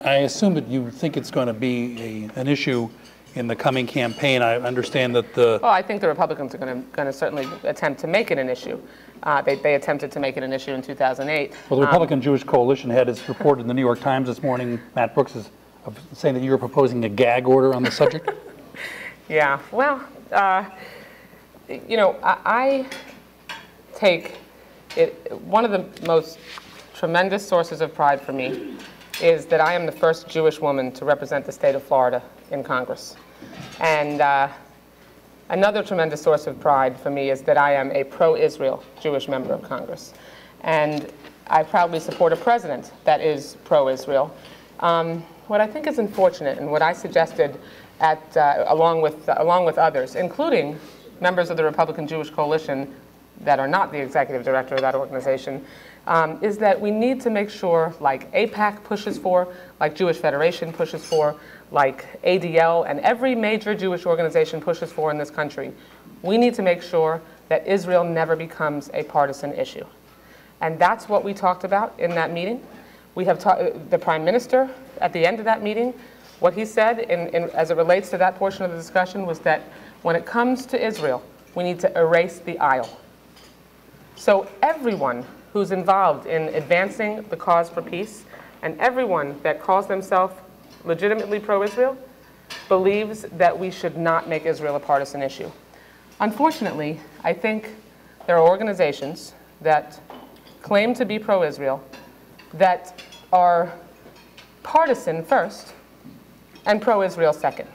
I assume that you think it's going to be an issue in the coming campaign. I understand that the... Well, I think the Republicans are going to certainly attempt to make it an issue. They attempted to make it an issue in 2008. Well, the Republican Jewish Coalition had its report in the New York Times this morning. Matt Brooks is saying that you were proposing a gag order on the subject. Yeah, well, you know, I take it, one of the most tremendous sources of pride for me is that I am the first Jewish woman to represent the state of Florida in Congress. And another tremendous source of pride for me is that I am a pro-Israel Jewish member of Congress. And I proudly support a president that is pro-Israel. What I think is unfortunate, and what I suggested along with others, including members of the Republican Jewish Coalition that are not the executive director of that organization, is that we need to make sure, like AIPAC pushes for, like Jewish Federation pushes for, like ADL and every major Jewish organization pushes for in this country, we need to make sure that Israel never becomes a partisan issue. And that's what we talked about in that meeting. We have the Prime Minister, at the end of that meeting, what he said as it relates to that portion of the discussion was that when it comes to Israel, we need to erase the aisle. So everyone who's involved in advancing the cause for peace and everyone that calls themselves legitimately pro-Israel believes that we should not make Israel a partisan issue. Unfortunately, I think there are organizations that claim to be pro-Israel that are partisan first and pro-Israel second.